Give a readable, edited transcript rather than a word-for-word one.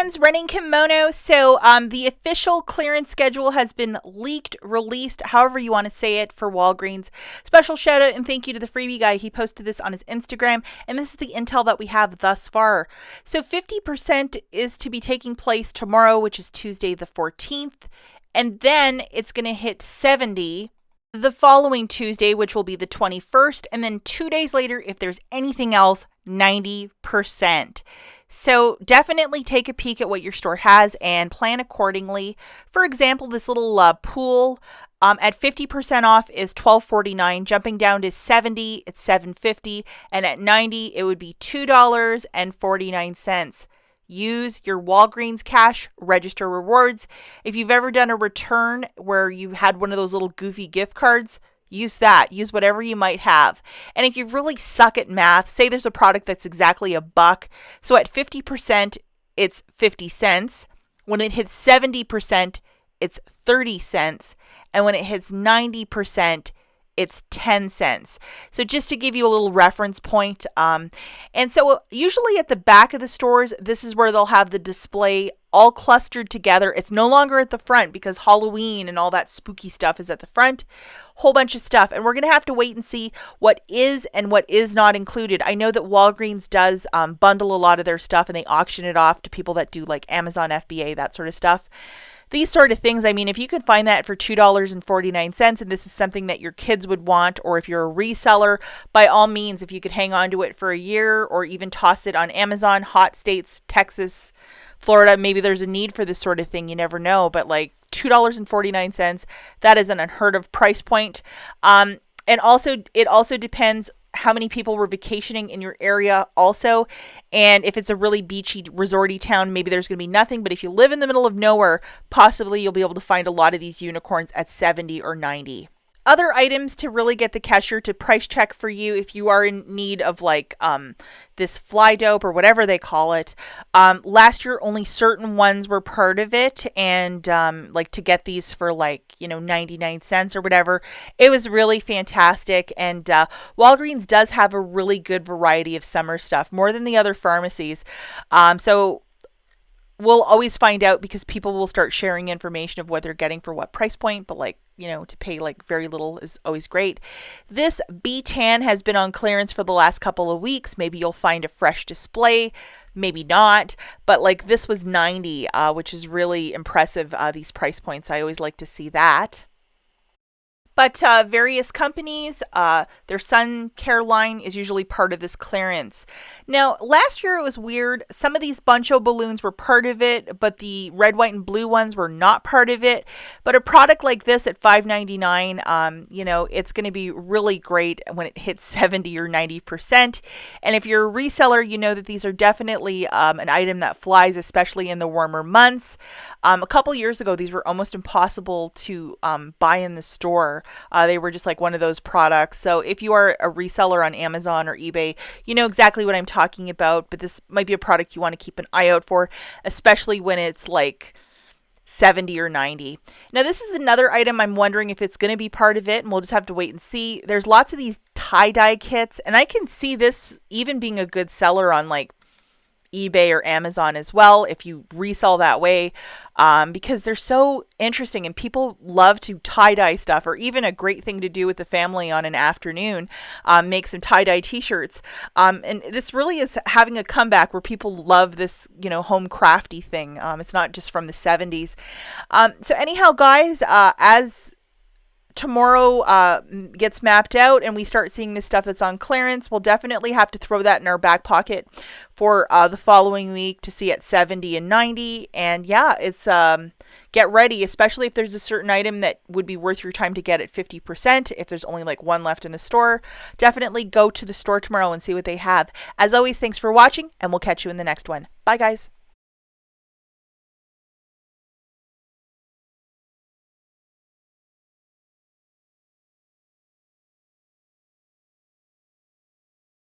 friends, running kimono. So the official clearance schedule has been leaked, released, however you want to say it, for Walgreens. Special shout out and thank you to the freebie guy. He posted this on his Instagram, and this is the intel that we have thus far. So 50% is to be taking place tomorrow, which is Tuesday the 14th, and then it's going to hit 70 the following Tuesday, which will be the 21st, and then 2 days later, if there's anything else, 90%. So definitely take a peek at what your store has and plan accordingly. For example, this little pool at 50% off is $12.49. Jumping down to 70, it's $7.50, and at 90, it would be $2.49. Use your Walgreens cash, register rewards. If you've ever done a return where you had one of those little goofy gift cards, use that. Use whatever you might have. And if you really suck at math, say there's a product that's exactly $1. So at 50%, it's 50 cents. When it hits 70%, it's 30 cents. And when it hits 90%, it's 10 cents. So just to give you a little reference point. And so usually at the back of the stores, this is where they'll have the display all clustered together. It's no longer at the front because Halloween and all that spooky stuff is at the front. Whole bunch of stuff. And we're going to have to wait and see what is and what is not included. I know that Walgreens does bundle a lot of their stuff and they auction it off to people that do like Amazon FBA, that sort of stuff. These sort of things, I mean, if you could find that for $2.49 and this is something that your kids would want, or if you're a reseller, by all means, if you could hang on to it for a year or even toss it on Amazon, hot states, Texas, Florida, maybe there's a need for this sort of thing. You never know. But like $2.49, that is an unheard of price point. And also, it also depends how many people were vacationing in your area also. And if it's a really beachy, resorty town, maybe there's going to be nothing. But if you live in the middle of nowhere, possibly you'll be able to find a lot of these unicorns at 70 or 90. Other items to really get the cashier to price check for you if you are in need of like this fly dope or whatever they call it. Last year, only certain ones were part of it. And like to get these for like, 99 cents or whatever, it was really fantastic. And Walgreens does have a really good variety of summer stuff, more than the other pharmacies. So we'll always find out because people will start sharing information of what they're getting for what price point, but like, to pay like very little is always great. This B-Tan has been on clearance for the last couple of weeks. Maybe you'll find a fresh display, maybe not, but like this was 90, which is really impressive, these price points. I always like to see that. But various companies, their sun care line is usually part of this clearance. Now, last year it was weird. Some of these Buncho balloons were part of it, but the red, white, and blue ones were not part of it. But a product like this at $5.99, it's going to be really great when it hits 70 or 90%. And if you're a reseller, you know that these are definitely an item that flies, especially in the warmer months. A couple years ago, these were almost impossible to buy in the store. They were just like one of those products. So if you are a reseller on Amazon or eBay, you know exactly what I'm talking about. But this might be a product you want to keep an eye out for, especially when it's like 70 or 90. Now, this is another item I'm wondering if it's going to be part of it, and we'll just have to wait and see. There's lots of these tie-dye kits, and I can see this even being a good seller on like eBay or Amazon as well if you resell that way, because they're so interesting and people love to tie-dye stuff, or even a great thing to do with the family on an afternoon, make some tie-dye t-shirts. And this really is having a comeback where people love this, home crafty thing. It's not just from the 70s. So anyhow, guys, as tomorrow gets mapped out and we start seeing this stuff that's on clearance, we'll definitely have to throw that in our back pocket for the following week to see at 70 and 90. And yeah, it's get ready, especially if there's a certain item that would be worth your time to get at 50%. If there's only like one left in the store, definitely go to the store tomorrow and see what they have. As always, thanks for watching, and we'll catch you in the next one. Bye, guys.